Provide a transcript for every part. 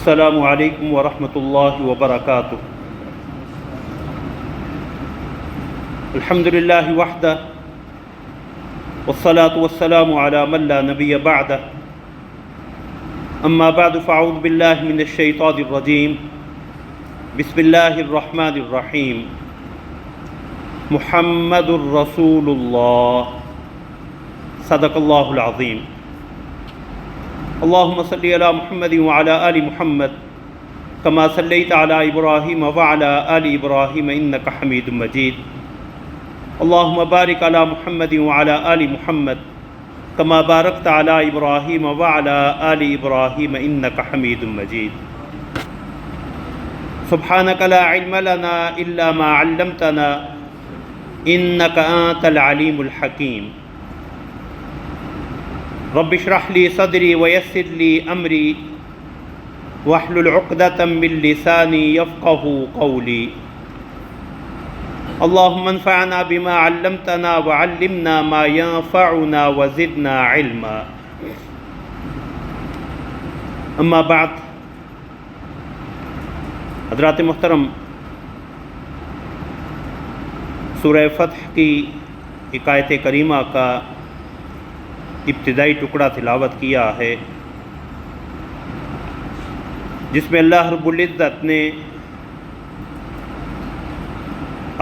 السلام علیکم ورحمۃ اللہ وبرکاتہ۔ الحمد للہ وحدہ والصلاة والسلام علی من لا نبی بعدہ، اما بعد فاعوذ باللہ من الشیطان الرجیم، بسم اللہ الرحمن الرحیم۔ محمد الرسول اللہ، صدق اللہ العظیم۔ اللہم صلی علی محمد وعلی آل محمد کما صلیت علی ابراہیم وعلی آل ابراہیم انک حمید مجید۔ اللہم بارک علی محمد وعلی آل محمد کما بارکت علی ابراہیم وعلی آل ابراہیم انک حمید مجید۔ سبحانک لا علم لنا الا ما علمتنا انک انت العلیم الحکیم۔ رب اشرح لی صدری ویسر لی امری واحلل عقدۃ من لسانی یفقهوا قولی۔ اللہم انفعنا بما علمتنا وعلمنا ما ينفعنا وزدنا علما۔ اما بعد، حضرات محترم، سورہ فتح کی ایک آیت کریمہ کا ابتدائی ٹکڑا تلاوت کیا ہے، جس میں اللہ رب العزت نے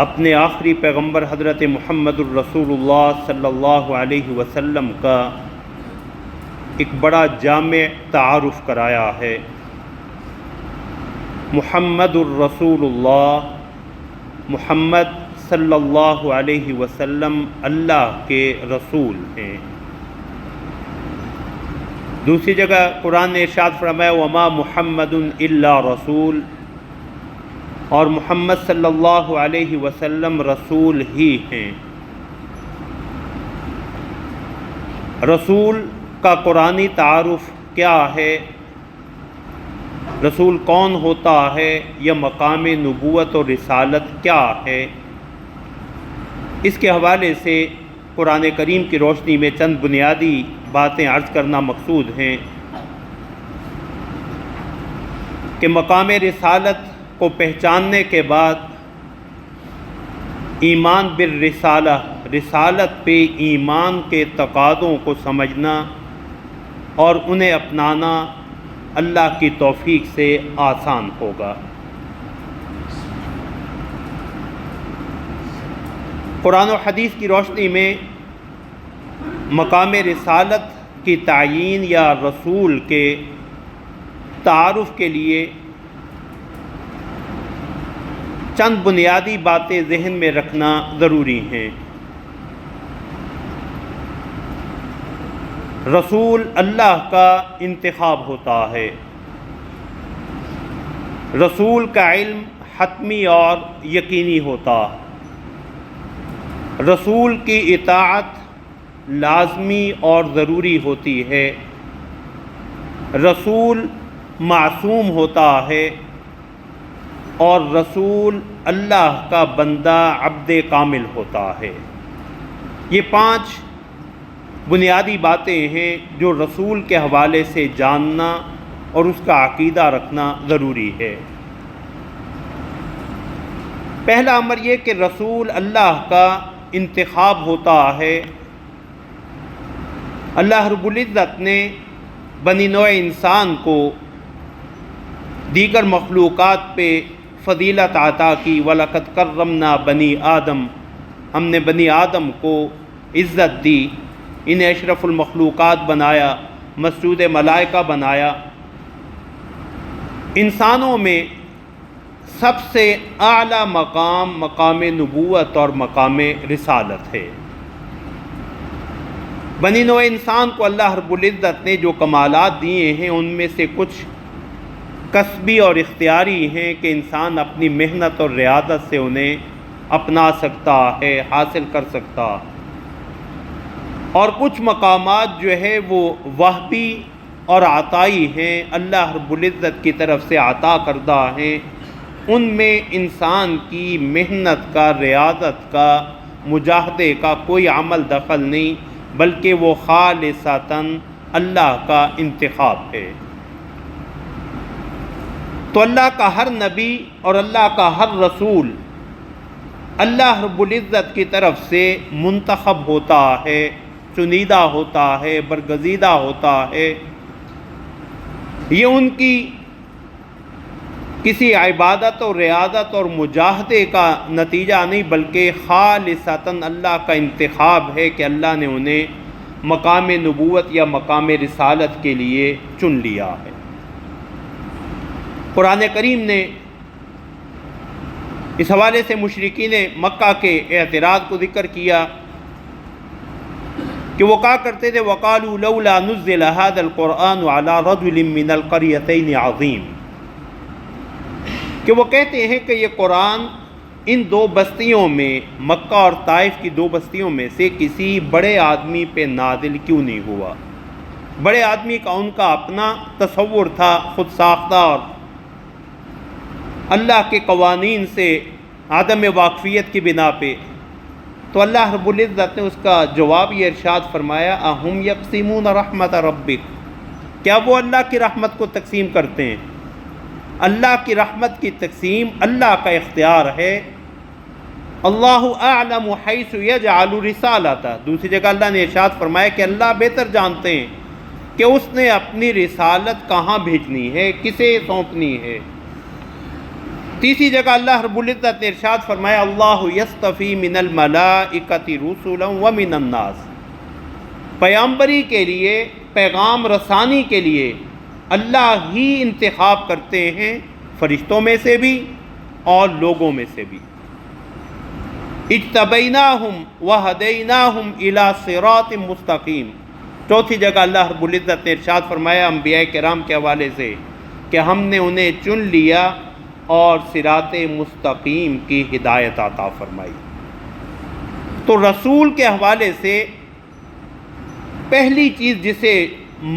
اپنے آخری پیغمبر حضرت محمد الرسول اللہ صلی اللہ علیہ وسلم کا ایک بڑا جامع تعارف کرایا ہے۔ محمد الرسول اللہ، محمد صلی اللہ علیہ وسلم اللہ کے رسول ہیں۔ دوسری جگہ قرآن نے ارشاد فرمایا وما محمد الا رسول، اور محمد صلی اللہ علیہ وسلم رسول ہی ہیں۔ رسول کا قرآنی تعارف کیا ہے، رسول کون ہوتا ہے، یا مقام نبوت اور رسالت کیا ہے، اس کے حوالے سے قرآن کریم کی روشنی میں چند بنیادی باتیں عرض کرنا مقصود ہیں کہ مقام رسالت کو پہچاننے کے بعد ایمان بالرسالہ، رسالت پہ ایمان کے تقاضوں کو سمجھنا اور انہیں اپنانا اللہ کی توفیق سے آسان ہوگا۔ قرآن و حدیث کی روشنی میں مقام رسالت کی تعیین یا رسول کے تعارف کے لیے چند بنیادی باتیں ذہن میں رکھنا ضروری ہیں۔ رسول اللہ کا انتخاب ہوتا ہے۔ رسول کا علم حتمی اور یقینی ہوتا۔ رسول کی اطاعت لازمی اور ضروری ہوتی ہے۔ رسول معصوم ہوتا ہے، اور رسول اللہ کا بندہ عبد کامل ہوتا ہے۔ یہ 5 بنیادی باتیں ہیں جو رسول کے حوالے سے جاننا اور اس کا عقیدہ رکھنا ضروری ہے۔ پہلا امر یہ کہ رسول اللہ کا انتخاب ہوتا ہے۔ اللہ رب العزت نے بنی نوع انسان کو دیگر مخلوقات پہ فضیلت عطا کی۔ وَلَقَدْ كَرَّمْنَا بَنِي آدم، ہم نے بنی آدم کو عزت دی، انہیں اشرف المخلوقات بنایا، مسجود ملائکہ بنایا۔ انسانوں میں سب سے اعلیٰ مقام مقام نبوت اور مقام رسالت ہے۔ بنی نوع انسان کو اللہ رب العزت نے جو کمالات دیے ہیں، ان میں سے کچھ کسبی اور اختیاری ہیں کہ انسان اپنی محنت اور ریاضت سے انہیں اپنا سکتا ہے، حاصل کر سکتا، اور کچھ مقامات جو ہے وہ وہبی اور عطائی ہیں، اللہ رب العزت کی طرف سے عطا کردہ ہیں۔ ان میں انسان کی محنت کا، ریاضت کا، مجاہدے کا کوئی عمل دخل نہیں، بلکہ وہ خالصتاً اللہ کا انتخاب ہے۔ تو اللہ کا ہر نبی اور اللہ کا ہر رسول اللہ رب العزت کی طرف سے منتخب ہوتا ہے، چنیدہ ہوتا ہے، برگزیدہ ہوتا ہے۔ یہ ان کی کسی عبادت اور ریاضت اور مجاہدے کا نتیجہ نہیں، بلکہ خالصتاً اللہ کا انتخاب ہے کہ اللہ نے انہیں مقام نبوت یا مقام رسالت کے لیے چن لیا ہے۔ قرآن کریم نے اس حوالے سے مشرکین مکہ کے اعتراض کو ذکر کیا کہ وہ کہا کرتے تھے وَقَالُوا لَوْلَا نُزِّلَ هَذَا الْقُرْآنُ عَلَىٰ رَجُلٍ مِّنَ الْقَرْيَتَيْنِ عَظِيمٍ، کہ وہ کہتے ہیں کہ یہ قرآن ان دو بستیوں میں، مکہ اور طائف کی دو بستیوں میں سے کسی بڑے آدمی پہ نازل کیوں نہیں ہوا۔ بڑے آدمی کا ان کا اپنا تصور تھا، خود ساختہ، اور اللہ کے قوانین سے عدم واقفیت کی بنا پہ۔ تو اللہ رب العزت نے اس کا جواب یہ ارشاد فرمایا اَهُمْ يَقْسِمُونَ رَحْمَةَ رَبِّكَ، کیا وہ اللہ کی رحمت کو تقسیم کرتے ہیں؟ اللہ کی رحمت کی تقسیم اللہ کا اختیار ہے۔ اللہ اعلم حیث یجعل رسالتہ، دوسری جگہ اللہ نے ارشاد فرمایا کہ اللہ بہتر جانتے ہیں کہ اس نے اپنی رسالت کہاں بھیجنی ہے، کسے سونپنی ہے۔ تیسری جگہ اللہ رب العزت نے ارشاد فرمایا اللہ یصطفی من الملائکۃ رسلا ومن الناس، پیغمبری کے لیے، پیغام رسانی کے لیے اللہ ہی انتخاب کرتے ہیں، فرشتوں میں سے بھی اور لوگوں میں سے بھی۔ اجتبیناہم وہدیناہم الی صراط مستقیم، چوتھی جگہ اللہ رب العزت نے ارشاد فرمایا انبیاء کرام کے حوالے سے کہ ہم نے انہیں چن لیا اور صراط مستقیم کی ہدایت عطا فرمائی۔ تو رسول کے حوالے سے پہلی چیز جسے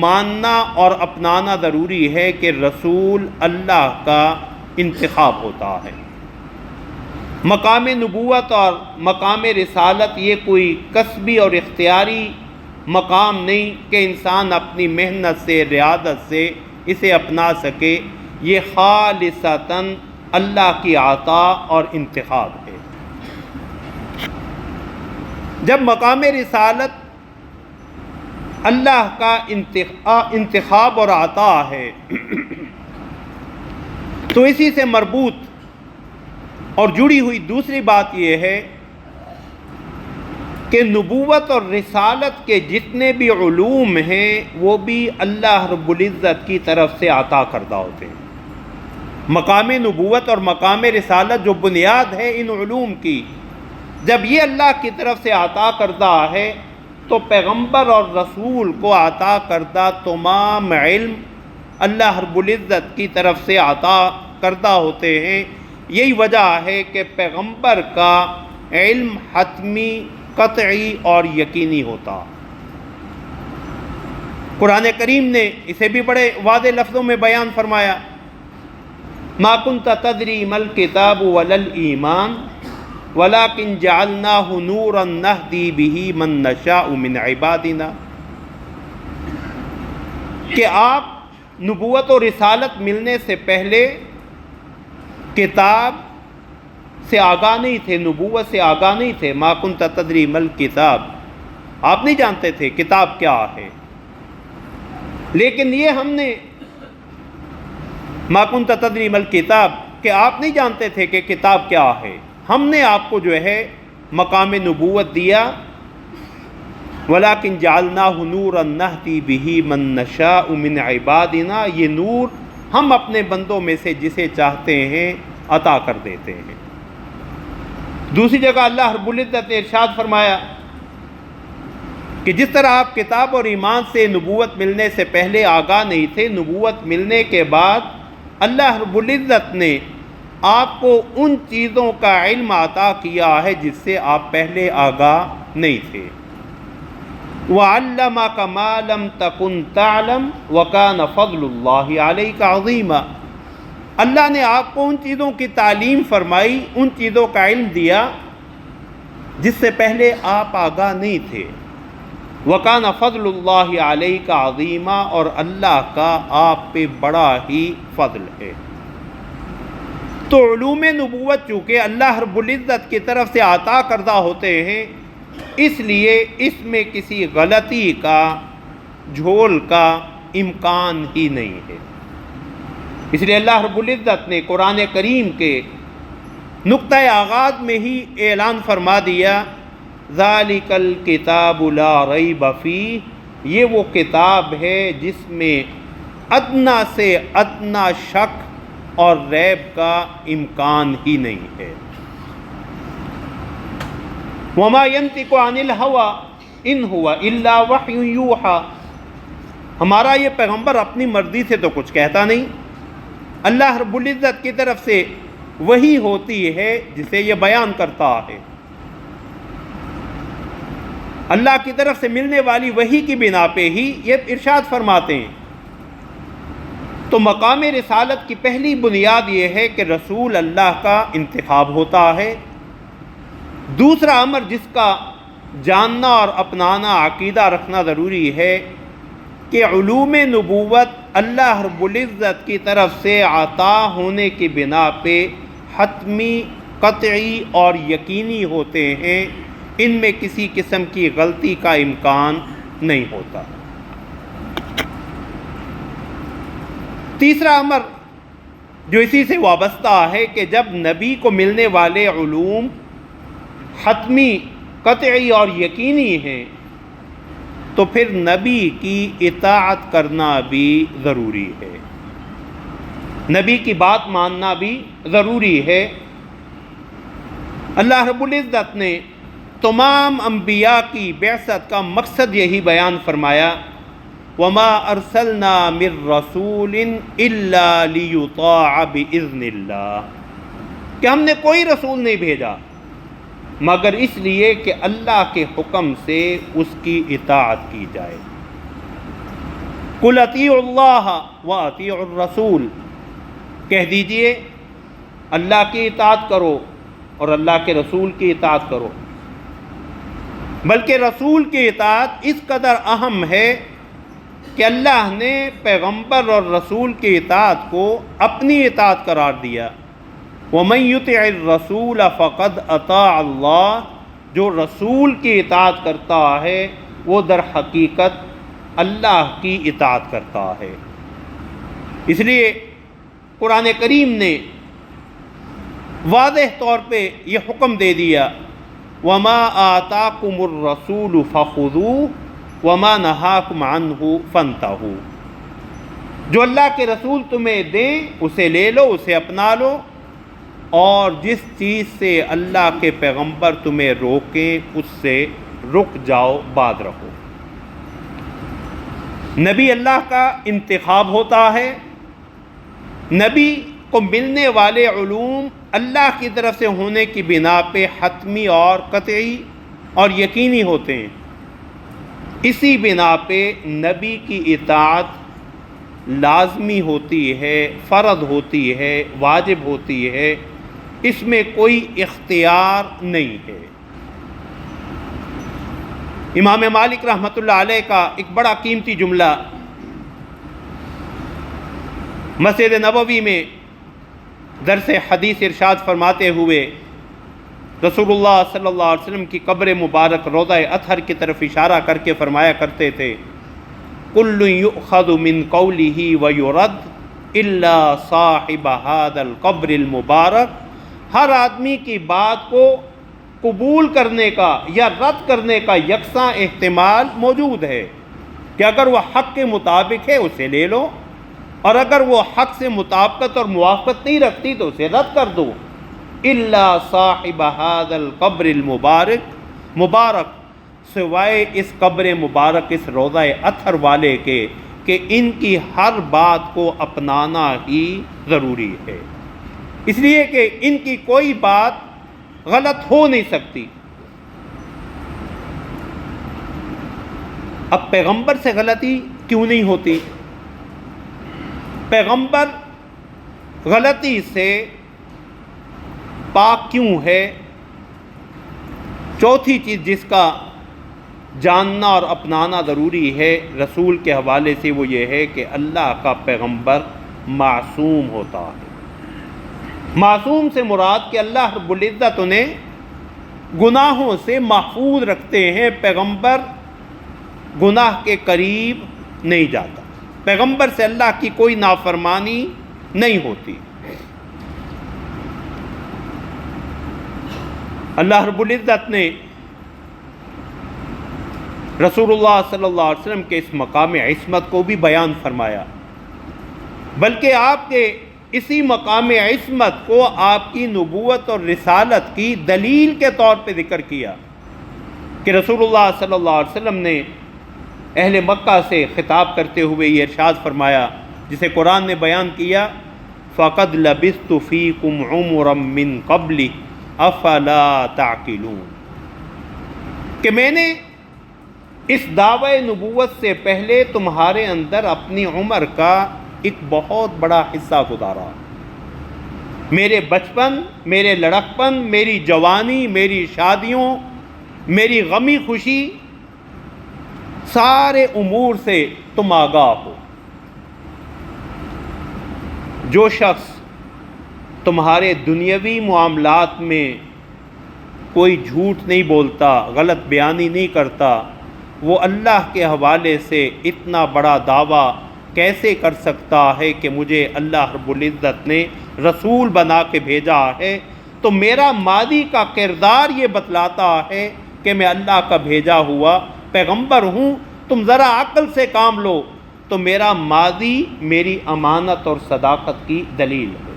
ماننا اور اپنانا ضروری ہے کہ رسول اللہ کا انتخاب ہوتا ہے۔ مقام نبوت اور مقام رسالت یہ کوئی کسبی اور اختیاری مقام نہیں کہ انسان اپنی محنت سے، ریاضت سے اسے اپنا سکے، یہ خالصتاً اللہ کی عطا اور انتخاب ہے۔ جب مقام رسالت اللہ کا انتخاب اور عطا ہے تو اسی سے مربوط اور جڑی ہوئی دوسری بات یہ ہے کہ نبوت اور رسالت کے جتنے بھی علوم ہیں وہ بھی اللہ رب العزت کی طرف سے عطا کردہ ہوتے ہیں۔ مقام نبوت اور مقام رسالت جو بنیاد ہے ان علوم کی، جب یہ اللہ کی طرف سے عطا کردہ ہے تو پیغمبر اور رسول کو عطا کردہ تمام علم اللہ رب العزت کی طرف سے عطا کردہ ہوتے ہیں۔ یہی وجہ ہے کہ پیغمبر کا علم حتمی، قطعی اور یقینی ہوتا۔ قرآن کریم نے اسے بھی بڑے واضح لفظوں میں بیان فرمایا ما کنت تدری ما الکتاب ولا الایمان ولکن جعلناہ نورا نہدی بہ من نشاء من عبادنا، کہ آپ نبوت و رسالت ملنے سے پہلے کتاب سے آگاہ نہیں تھے، نبوت سے آگاہ نہیں تھے۔ ما کنت تدری ما الکتاب، آپ نہیں جانتے تھے کتاب کیا ہے، لیکن یہ ہم نے ما کنت تدری ما الکتاب کہ آپ نہیں جانتے تھے کہ کتاب کیا ہے، ہم نے آپ کو جو ہے مقام نبوت دیا۔ وَلَكِنْ جَعَلْنَاهُ نُورًا نَهْدِي بِهِ مَن نَّشَاءُ مِنْ عِبَادِنَا، یہ نور ہم اپنے بندوں میں سے جسے چاہتے ہیں عطا کر دیتے ہیں۔ دوسری جگہ اللہ رب العزت نے ارشاد فرمایا کہ جس طرح آپ کتاب اور ایمان سے نبوت ملنے سے پہلے آگاہ نہیں تھے، نبوت ملنے کے بعد اللہ رب العزت نے آپ کو ان چیزوں کا علم عطا کیا ہے جس سے آپ پہلے آگاہ نہیں تھے۔ وَعَلَّمَكَ مَا لَمْ تَكُنْ تَعْلَمْ وَكَانَ فَضْلُ اللَّهِ عَلَيْكَ عَظِيمًا، اللہ نے آپ کو ان چیزوں کی تعلیم فرمائی، ان چیزوں کا علم دیا جس سے پہلے آپ آگاہ نہیں تھے۔ وَكَانَ فَضْلُ اللَّهِ عَلَيْكَ عَظِيمًا، اور اللہ کا آپ پہ بڑا ہی فضل ہے۔ تو علوم نبوت چونکہ اللہ رب العزت کی طرف سے عطا کردہ ہوتے ہیں، اس لیے اس میں کسی غلطی کا، جھول کا امکان ہی نہیں ہے۔ اس لیے اللہ رب العزت نے قرآن کریم کے نقطۂ آغاز میں ہی اعلان فرما دیا، ذالک الکتاب لا ریب فیہ، یہ وہ کتاب ہے جس میں ادنا سے ادنا شک اور ریب کا امکان ہی نہیں ہے۔ وما ينطق عن الهوى ان هو الا وحی یوحی، ہمارا یہ پیغمبر اپنی مرضی سے تو کچھ کہتا نہیں، اللہ رب العزت کی طرف سے وحی ہوتی ہے جسے یہ بیان کرتا ہے۔ اللہ کی طرف سے ملنے والی وحی کی بنا پہ ہی یہ ارشاد فرماتے ہیں۔ تو مقام رسالت کی پہلی بنیاد یہ ہے کہ رسول اللہ کا انتخاب ہوتا ہے۔ دوسرا امر جس کا جاننا اور اپنانا، عقیدہ رکھنا ضروری ہے کہ علوم نبوت اللہ رب العزت کی طرف سے عطا ہونے کی بنا پہ حتمی، قطعی اور یقینی ہوتے ہیں، ان میں کسی قسم کی غلطی کا امکان نہیں ہوتا۔ تیسرا امر جو اسی سے وابستہ ہے کہ جب نبی کو ملنے والے علوم حتمی، قطعی اور یقینی ہیں تو پھر نبی کی اطاعت کرنا بھی ضروری ہے، نبی کی بات ماننا بھی ضروری ہے۔ اللہ رب العزت نے تمام انبیاء کی بعثت کا مقصد یہی بیان فرمایا، وما ارسلنا من رسول الا لیطاع باذن اللہ، کہ ہم نے کوئی رسول نہیں بھیجا مگر اس لیے کہ اللہ کے حکم سے اس کی اطاعت کی جائے۔ قل اطیعوا اللہ واطیعوا الرسول، کہہ دیجئے اللہ کی اطاعت کرو اور اللہ کے رسول کی اطاعت کرو، بلکہ رسول کی اطاعت اس قدر اہم ہے کہ اللہ نے پیغمبر اور رسول کی اطاعت کو اپنی اطاعت قرار دیا۔ وَمَن يُطِعِ الرَّسُولَ فَقَدْ أَطَاعَ اللَّهَ، جو رسول کی اطاعت کرتا ہے وہ در حقیقت اللہ کی اطاعت کرتا ہے۔ اس لیے قرآن کریم نے واضح طور پہ یہ حکم دے دیا، وَمَا آتَاكُمُ الرَّسُولُ فَخُذُوهُ وَمَا نَهَاكُمْ عَنْهُ فَانْتَهُوا، جو اللہ کے رسول تمہیں دیں اسے لے لو، اسے اپنا لو، اور جس چیز سے اللہ کے پیغمبر تمہیں روکیں اس سے رک جاؤ، بعد رکھو۔ نبی اللہ کا انتخاب ہوتا ہے، نبی کو ملنے والے علوم اللہ کی طرف سے ہونے کی بنا پہ حتمی اور قطعی اور یقینی ہوتے ہیں، اسی بنا پہ نبی کی اطاعت لازمی ہوتی ہے، فرض ہوتی ہے، واجب ہوتی ہے، اس میں کوئی اختیار نہیں ہے۔ امام مالک رحمۃ اللہ علیہ کا ایک بڑا قیمتی جملہ مسجد نبوی میں درس حدیث ارشاد فرماتے ہوئے رسول اللہ صلی اللہ علیہ وسلم کی قبر مبارک روضہ اطہر کی طرف اشارہ کر کے فرمایا کرتے تھے، کل یؤخذ من قولہ ویرد الا صاحب ھذا القبر المبارک، ہر آدمی کی بات کو قبول کرنے کا یا رد کرنے کا یکساں احتمال موجود ہے کہ اگر وہ حق کے مطابق ہے اسے لے لو، اور اگر وہ حق سے مطابقت اور موافقت نہیں رکھتی تو اسے رد کر دو، الا صاحب ھذا القبر المبارک، سوائے اس قبر مبارک، اس روضہ اطہر والے کے کہ ان کی ہر بات کو اپنانا ہی ضروری ہے، اس لیے کہ ان کی کوئی بات غلط ہو نہیں سکتی۔ اب پیغمبر سے غلطی کیوں نہیں ہوتی؟ پیغمبر غلطی سے پاک کیوں ہے؟ چوتھی چیز جس کا جاننا اور اپنانا ضروری ہے رسول کے حوالے سے وہ یہ ہے کہ اللہ کا پیغمبر معصوم ہوتا ہے، معصوم سے مراد کہ اللہ رب العزت انہیں گناہوں سے محفوظ رکھتے ہیں، پیغمبر گناہ کے قریب نہیں جاتا، پیغمبر سے اللہ کی کوئی نافرمانی نہیں ہوتی۔ اللہ رب العزت نے رسول اللہ صلی اللہ علیہ وسلم کے اس مقام عصمت کو بھی بیان فرمایا، بلکہ آپ کے اسی مقام عصمت کو آپ کی نبوت اور رسالت کی دلیل کے طور پہ ذکر کیا کہ رسول اللہ صلی اللہ علیہ وسلم نے اہل مکہ سے خطاب کرتے ہوئے یہ ارشاد فرمایا جسے قرآن نے بیان کیا، فَقَدْ لَبِثْتُ فِيكُمْ عُمُرًا مِّن قَبْلِ أَفَلَا تَعْقِلُونَ، کہ میں نے اس دعوی نبوت سے پہلے تمہارے اندر اپنی عمر کا ایک بہت بڑا حصہ گزارا، میرے بچپن، میرے لڑکپن، میری جوانی، میری شادیوں، میری غمی خوشی، سارے امور سے تم آگاہ ہو۔ جو شخص تمہارے دنیاوی معاملات میں کوئی جھوٹ نہیں بولتا، غلط بیانی نہیں کرتا، وہ اللہ کے حوالے سے اتنا بڑا دعویٰ کیسے کر سکتا ہے کہ مجھے اللہ رب العزت نے رسول بنا کے بھیجا ہے؟ تو میرا ماضی کا کردار یہ بتلاتا ہے کہ میں اللہ کا بھیجا ہوا پیغمبر ہوں۔ تم ذرا عقل سے کام لو تو میرا ماضی میری امانت اور صداقت کی دلیل ہے۔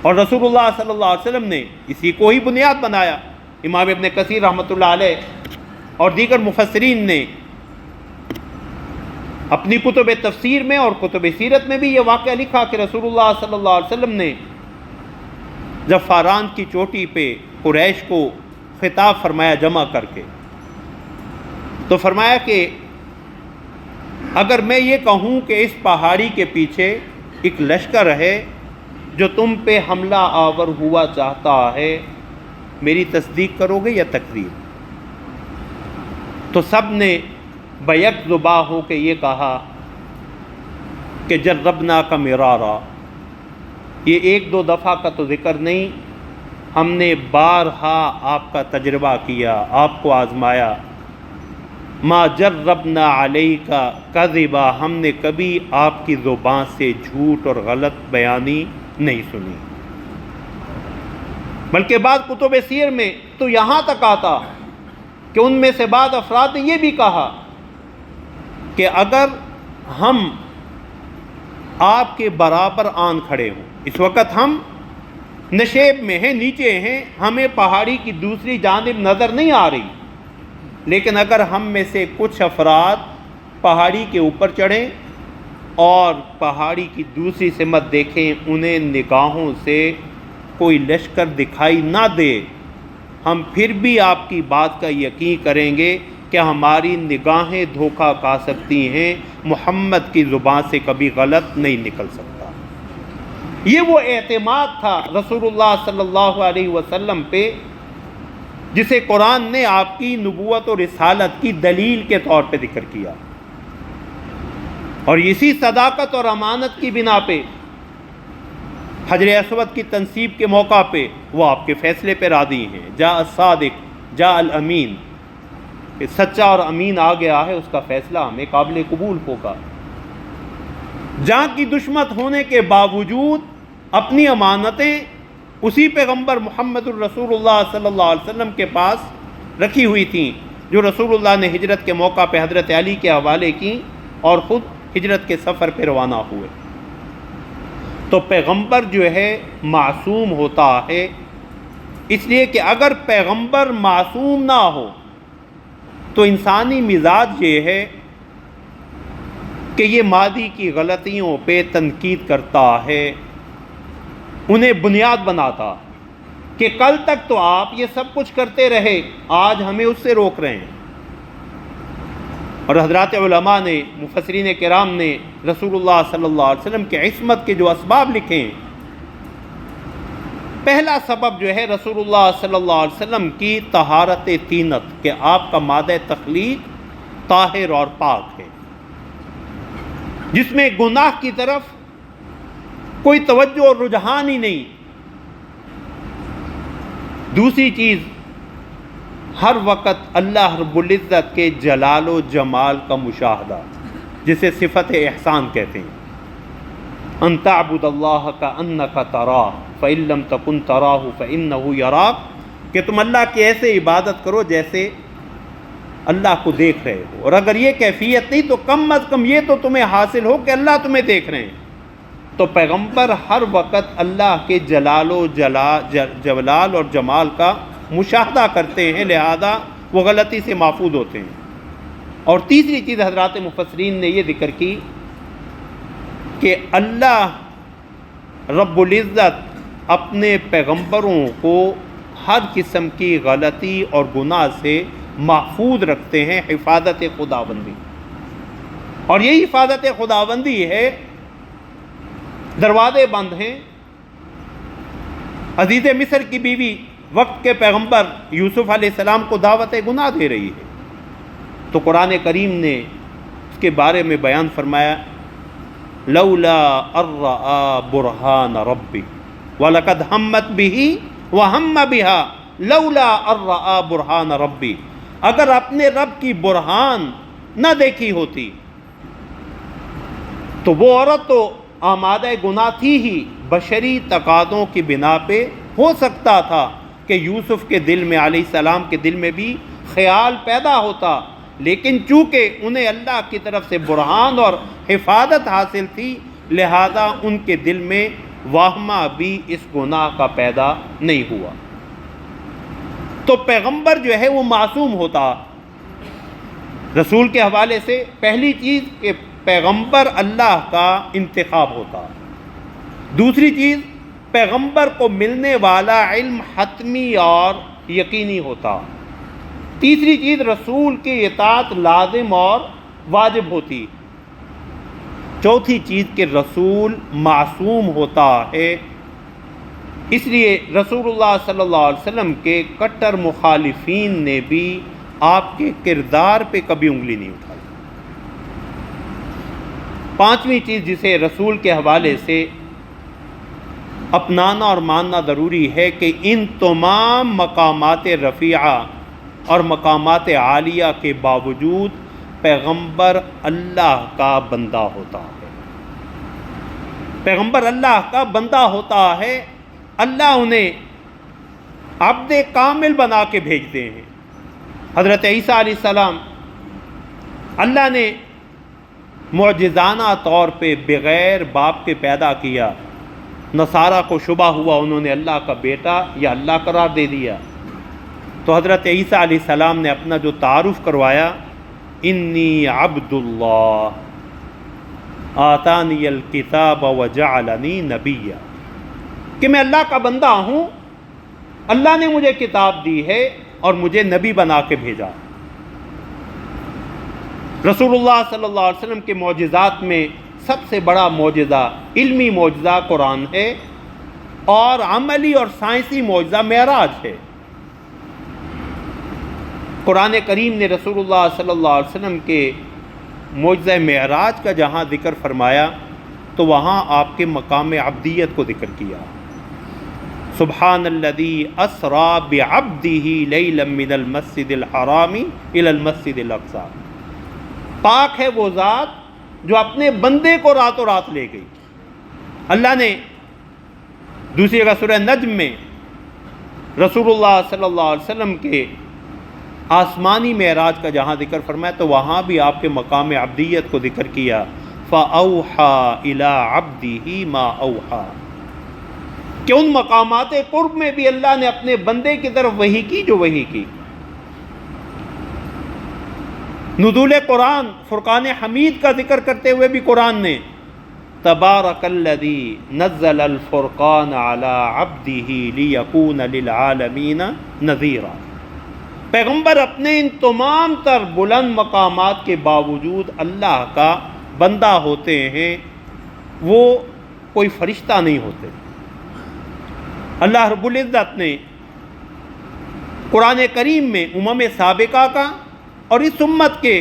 اور رسول اللہ صلی اللہ علیہ وسلم نے اسی کو ہی بنیاد بنایا۔ امام ابن کثیر رحمۃ اللہ علیہ اور دیگر مفسرین نے اپنی کتب تفسیر میں اور کتب سیرت میں بھی یہ واقعہ لکھا کہ رسول اللہ صلی اللہ علیہ وسلم نے جب فاران کی چوٹی پہ قریش کو خطاب فرمایا جمع کر کے، تو فرمایا کہ اگر میں یہ کہوں کہ اس پہاڑی کے پیچھے ایک لشکر ہے جو تم پہ حملہ آور ہوا چاہتا ہے، میری تصدیق کرو گے یا تکذیب؟ تو سب نے بیک زباں ہو کے یہ کہا کہ جربنا کا مرارا، یہ ایک دو دفعہ کا تو ذکر نہیں، ہم نے بارہا آپ کا تجربہ کیا، آپ کو آزمایا۔ ما جربنا علیک کذبا، ہم نے کبھی آپ کی زبان سے جھوٹ اور غلط بیانی نہیں سنی۔ بلکہ بعض کتب سیر میں تو یہاں تک آتا کہ ان میں سے بعض افراد نے یہ بھی کہا کہ اگر ہم آپ کے برابر آن کھڑے ہوں، اس وقت ہم نشیب میں ہیں، نیچے ہیں، ہمیں پہاڑی کی دوسری جانب نظر نہیں آ رہی، لیکن اگر ہم میں سے کچھ افراد پہاڑی کے اوپر چڑھیں اور پہاڑی کی دوسری سمت دیکھیں، انہیں نگاہوں سے کوئی لشکر دکھائی نہ دے، ہم پھر بھی آپ کی بات کا یقین کریں گے کہ ہماری نگاہیں دھوکہ کھا سکتی ہیں، محمد کی زبان سے کبھی غلط نہیں نکل سکتا۔ یہ وہ اعتماد تھا رسول اللہ صلی اللہ علیہ وسلم پہ جسے قرآن نے آپ کی نبوت اور رسالت کی دلیل کے طور پہ ذکر کیا، اور اسی صداقت اور امانت کی بنا پہ حجر اسود کی تنصیب کے موقع پہ وہ آپ کے فیصلے پہ راضی ہیں۔ جاء الصادق جاء الامین، کہ سچا اور امین آ گیا ہے، اس کا فیصلہ ہمیں قابل قبول ہوگا۔ جہاں کی دشمن ہونے کے باوجود اپنی امانتیں اسی پیغمبر محمد الرسول اللہ صلی اللہ علیہ وسلم کے پاس رکھی ہوئی تھیں، جو رسول اللہ نے ہجرت کے موقع پہ حضرت علی کے حوالے کی اور خود ہجرت کے سفر پہ روانہ ہوئے۔ تو پیغمبر جو ہے معصوم ہوتا ہے، اس لیے کہ اگر پیغمبر معصوم نہ ہو تو انسانی مزاج یہ ہے کہ یہ ماضی کی غلطیوں پہ تنقید کرتا ہے، انہیں بنیاد بناتا کہ کل تک تو آپ یہ سب کچھ کرتے رہے، آج ہمیں اس سے روک رہے ہیں۔ اور حضرات علماء نے، مفسرین کرام نے رسول اللہ صلی اللہ علیہ وسلم کے عصمت کے جو اسباب لکھے ہیں، پہلا سبب جو ہے رسول اللہ صلی اللہ علیہ وسلم کی طہارت طینت، کہ آپ کا مادہ تخلیق طاہر اور پاک ہے، جس میں گناہ کی طرف کوئی توجہ اور رجحان ہی نہیں، دوسری چیز، ہر وقت اللہ رب العزت کے جلال و جمال کا مشاہدہ، جسے صفت احسان کہتے ہیں۔ ان تعبد اللہ کأنک تراہ فإن لم تکن تراہ فإنہ یراک، کہ تم اللہ کی ایسے عبادت کرو جیسے اللہ کو دیکھ رہے ہو، اور اگر یہ کیفیت نہیں تو کم از کم یہ تو تمہیں حاصل ہو کہ اللہ تمہیں دیکھ رہے ہیں۔ تو پیغمبر ہر وقت اللہ کے جلال اور جمال کا مشاہدہ کرتے ہیں، لہذا وہ غلطی سے محفوظ ہوتے ہیں۔ اور تیسری چیز حضرات مفسرین نے یہ ذکر کی کہ اللہ رب العزت اپنے پیغمبروں کو ہر قسم کی غلطی اور گناہ سے محفوظ رکھتے ہیں، حفاظت خداوندی۔ اور یہی حفاظت خداوندی ہے، دروازے بند ہیں۔ عزیز مصر کی بیوی وقت کے پیغمبر یوسف علیہ السلام کو دعوت گناہ دے رہی ہے، تو قرآن کریم نے اس کے بارے میں بیان فرمایا، لولا ارآ برہان ربی وَلَقَدْ ہمت بِهِ وَهَمَّ بِهَا لولا ارآ برہان ربی، اگر اپنے رب کی برہان نہ دیکھی ہوتی تو وہ عورت تو آمادہ گناہ تھی ہی، بشری تقاضوں کی بنا پہ ہو سکتا تھا کہ یوسف کے دل میں، علیہ السلام کے دل میں بھی خیال پیدا ہوتا، لیکن چونکہ انہیں اللہ کی طرف سے برہان اور حفاظت حاصل تھی، لہذا ان کے دل میں واہمہ بھی اس گناہ کا پیدا نہیں ہوا۔ تو پیغمبر جو ہے وہ معصوم ہوتا۔ رسول کے حوالے سے پہلی چیز کہ پیغمبر اللہ کا انتخاب ہوتا، دوسری چیز پیغمبر کو ملنے والا علم حتمی اور یقینی ہوتا، تیسری چیز رسول کی اطاعت لازم اور واجب ہوتی، چوتھی چیز کہ رسول معصوم ہوتا ہے۔ اس لیے رسول اللہ صلی اللہ علیہ وسلم کے کٹر مخالفین نے بھی آپ کے کردار پہ کبھی انگلی نہیں اٹھائی۔ پانچویں چیز جسے رسول کے حوالے سے اپنانا اور ماننا ضروری ہے کہ ان تمام مقامات رفیعہ اور مقامات عالیہ کے باوجود پیغمبر اللہ کا بندہ ہوتا ہے۔ پیغمبر اللہ کا بندہ ہوتا ہے، اللہ انہیں عبد کامل بنا کے بھیجتے ہیں۔ حضرت عیسیٰ علیہ السلام اللہ نے معجزانہ طور پہ بغیر باپ کے پیدا کیا، نصارہ کو شبہ ہوا، انہوں نے اللہ کا بیٹا یا اللہ قرار دے دیا، تو حضرت عیسیٰ علیہ السلام نے اپنا جو تعارف کروایا، انی عبد اللہ آتانی الکتاب وجعلنی نبیا، کہ میں اللہ کا بندہ ہوں، اللہ نے مجھے کتاب دی ہے اور مجھے نبی بنا کے بھیجا۔ رسول اللہ صلی اللہ علیہ وسلم کے معجزات میں سب سے بڑا معجزہ، علمی معجزہ قرآن ہے، اور عملی اور سائنسی معجزہ معراج ہے۔ قرآن کریم نے رسول اللہ صلی اللہ علیہ وسلم کے معجزہ معراج کا جہاں ذکر فرمایا تو وہاں آپ کے مقام عبدیت کو ذکر کیا۔ سبحان الذی اسری بعبدہ لیلا من المسجد الحرام الی المسجد الاقصی، پاک ہے وہ ذات جو اپنے بندے کو راتوں رات لے گئی۔ اللہ نے دوسری جگہ سورہ نجم میں رسول اللہ صلی اللہ علیہ وسلم کے آسمانی معراج کا جہاں ذکر فرمایا تو وہاں بھی آپ کے مقام عبدیت کو ذکر کیا، فَأَوْحَى إِلَىٰ عَبْدِهِ مَا أَوْحَى، کہ ان مقامات قرب میں بھی اللہ نے اپنے بندے کی طرف وحی کی جو وحی کی۔ نزول قرآن، فرقان حمید کا ذکر کرتے ہوئے بھی قرآن نے تبارک الذی نزل الفرقان علی عبدہ لیکون للعالمین نذیرا، پیغمبر اپنے ان تمام تر بلند مقامات کے باوجود اللہ کا بندہ ہوتے ہیں، وہ کوئی فرشتہ نہیں ہوتے۔ اللہ رب العزت نے قرآن کریم میں امم سابقہ کا اور اس امت کے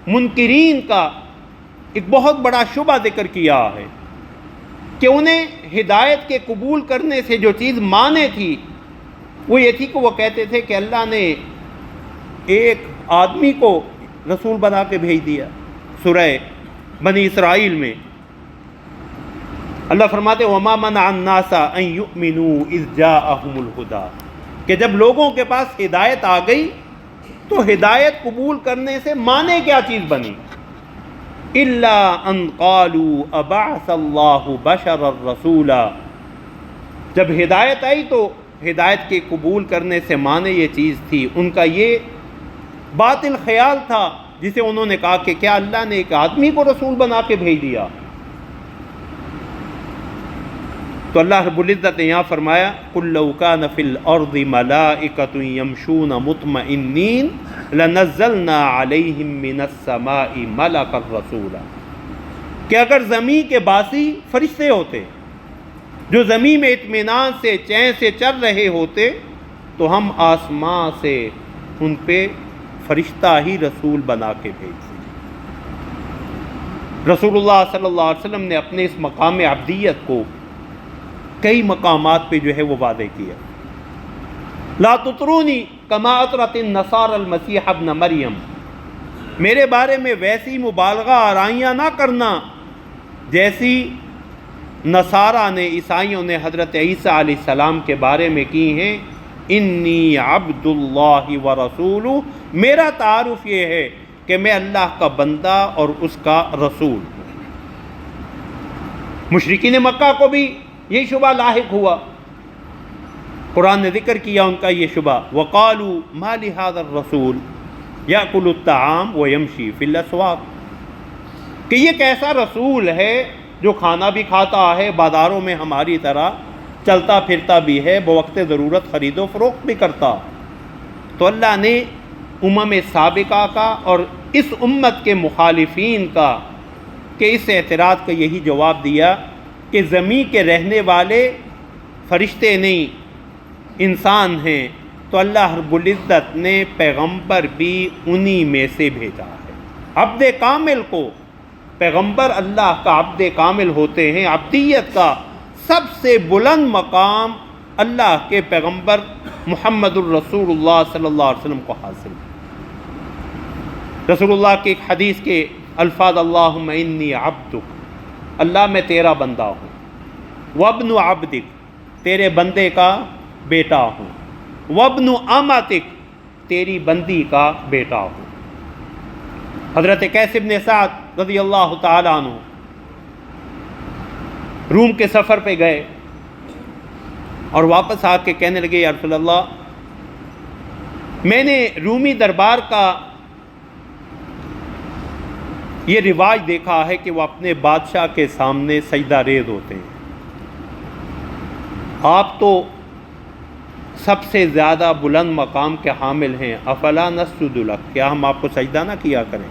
منکرین کا ایک بہت بڑا شبہ ذکر کیا ہے کہ انہیں ہدایت کے قبول کرنے سے جو چیز مانے تھی وہ یہ تھی کہ وہ کہتے تھے کہ اللہ نے ایک آدمی کو رسول بنا کے بھیج دیا۔ سورہ بنی اسرائیل میں اللہ فرماتے وَمَا مَنَعَ النَّاسَ أَن يُؤْمِنُوا إِذْ جَاءَهُمُ الْهُدَىٰ، کہ جب لوگوں کے پاس ہدایت آ گئی تو ہدایت قبول کرنے سے مانے کیا چیز بنی؟ إِلَّا أَن قَالُوا أَبَعَثَ اللَّهُ بَشَرًا رَسُولًا، جب ہدایت آئی تو ہدایت کے قبول کرنے سے مانے یہ چیز تھی، ان کا یہ باطل خیال تھا جسے انہوں نے کہا کہ کیا اللہ نے ایک آدمی کو رسول بنا کے بھیج دیا؟ تو اللہ رب العزت نے یہاں فرمایا قُل لَوْ كَانَ فِي الْأَرْضِ مَلَائِكَةٌ يَمْشُونَ مُطْمَئِنِّينَ لَنَزَّلْنَا عَلَيْهِم مِّنَ السَّمَاءِ مَلَكًا رَسُولًا، کہ اگر زمین کے باسی فرشتے ہوتے جو زمین میں اطمینان سے چین سے چل رہے ہوتے تو ہم آسمان سے ان پہ فرشتہ ہی رسول بنا کے بھیجتے۔ رسول اللہ صلی اللہ علیہ وسلم نے اپنے اس مقام عبدیت کو کئی مقامات پہ جو ہے وہ واضح کیا۔ لا تطرونی کما اطرت النصارى المسیح ابن مریم، میرے بارے میں ویسی مبالغہ آرائیاں نہ کرنا جیسی نصارہ نے، عیسائیوں نے حضرت عیسیٰ علیہ السلام کے بارے میں کی ہیں۔ انی عبد اللہ و رسولہ، میرا تعارف یہ ہے کہ میں اللہ کا بندہ اور اس کا رسول ہوں۔ مشرکین مکہ کو بھی یہ شبہ لاحق ہوا، قرآن نے ذکر کیا ان کا یہ شبہ، وقالوا ما لهذا الرسول یأکل الطعام ویمشی فی الاسواق، کہ یہ کیسا رسول ہے جو کھانا بھی کھاتا ہے، بازاروں میں ہماری طرح چلتا پھرتا بھی ہے، بوقت ضرورت خرید و فروخت بھی کرتا۔ تو اللہ نے امم سابقہ کا اور اس امت کے مخالفین کا کہ اس اعتراض کا یہی جواب دیا کہ زمین کے رہنے والے فرشتے نہیں انسان ہیں، تو اللہ رب العزت نے پیغمبر بھی انہی میں سے بھیجا ہے۔ عبد کامل کو، پیغمبر اللہ کا عبد کامل ہوتے ہیں، عبدیت کا سب سے بلند مقام اللہ کے پیغمبر محمد الرسول اللہ صلی اللہ علیہ وسلم کو حاصل ہے۔ رسول اللہ کی ایک حدیث کے الفاظ اللہم انی عبدک، اللہ میں تیرا بندہ ہوں، وابن عبدک، تیرے بندے کا بیٹا ہوں، وابن امتک، تیری بندی کا بیٹا ہوں۔ حضرت قیس بن سعد رضی اللہ تعالیٰ عنہ روم کے سفر پہ گئے اور واپس آ کے کہنے لگے یا رسول اللہ، میں نے رومی دربار کا یہ رواج دیکھا ہے کہ وہ اپنے بادشاہ کے سامنے سجدہ ریز ہوتے ہیں، آپ تو سب سے زیادہ بلند مقام کے حامل ہیں، افلا نسجد لک، کیا ہم آپ کو سجدہ نہ کیا کریں؟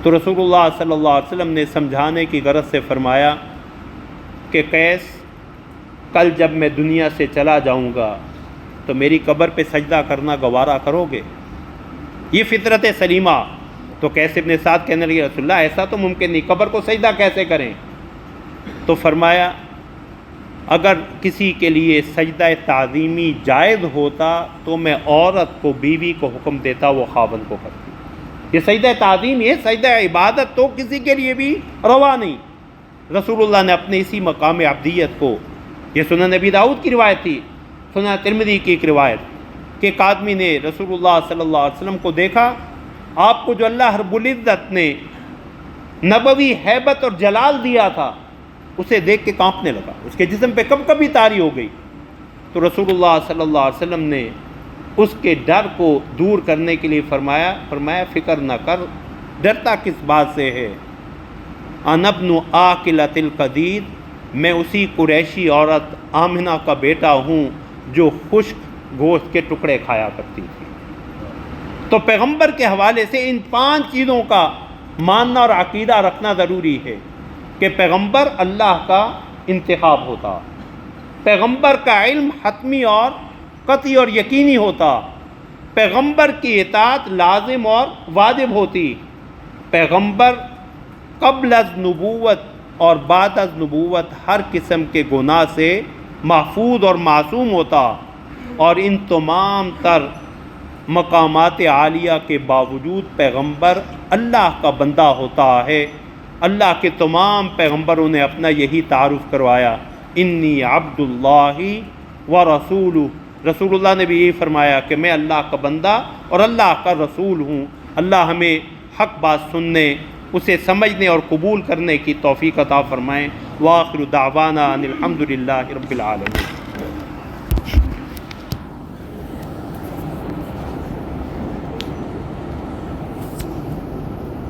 تو رسول اللہ صلی اللہ علیہ وسلم نے سمجھانے کی غرض سے فرمایا کہ قیس، کل جب میں دنیا سے چلا جاؤں گا تو میری قبر پہ سجدہ کرنا گوارا کرو گے؟ یہ فطرت سلیمہ۔ تو قیس بن سعد کہنے لگے رسول اللہ ایسا تو ممکن نہیں، قبر کو سجدہ کیسے کریں؟ تو فرمایا اگر کسی کے لیے سجدہ تعظیمی جائز ہوتا تو میں عورت کو، بیوی کو حکم دیتا وہ خاوند کو کرتی۔ یہ سجدہ تعظیم، یہ سجدہ عبادت تو کسی کے لیے بھی روا نہیں۔ رسول اللہ نے اپنے اسی مقام عبدیت کو، یہ سنن نبی داؤد کی روایت تھی، سنن ترمذی کی ایک روایت کہ ایک آدمی نے رسول اللہ صلی اللہ علیہ وسلم کو دیکھا، آپ کو جو اللہ رب العزت نے نبوی ہیبت اور جلال دیا تھا اسے دیکھ کے کانپنے لگا، اس کے جسم پہ کب کبھی طاری ہو گئی۔ تو رسول اللہ صلی اللہ علیہ وسلم نے اس کے ڈر کو دور کرنے کے لیے فرمایا فکر نہ کر، ڈرتا کس بات سے ہے؟ انا ابن آکلۃ القدید، میں اسی قریشی عورت آمنہ کا بیٹا ہوں جو خشک گوشت کے ٹکڑے کھایا کرتی تھی۔ تو پیغمبر کے حوالے سے ان 5 چیزوں کا ماننا اور عقیدہ رکھنا ضروری ہے کہ پیغمبر اللہ کا انتخاب ہوتا، پیغمبر کا علم حتمی اور قطعی اور یقینی ہوتا، پیغمبر کی اطاعت لازم اور واجب ہوتی، پیغمبر قبل از نبوت اور بعد از نبوت ہر قسم کے گناہ سے محفوظ اور معصوم ہوتا، اور ان تمام تر مقامات عالیہ کے باوجود پیغمبر اللہ کا بندہ ہوتا ہے۔ اللہ کے تمام پیغمبروں نے اپنا یہی تعارف کروایا، انی عبد اللہ و رسولہ۔ رسول اللہ نے بھی یہی فرمایا کہ میں اللہ کا بندہ اور اللہ کا رسول ہوں۔ اللہ ہمیں حق بات سننے، اسے سمجھنے اور قبول کرنے کی توفیق عطا فرمائیں۔ وآخر دعوانا ان الحمد للہ رب العالمین۔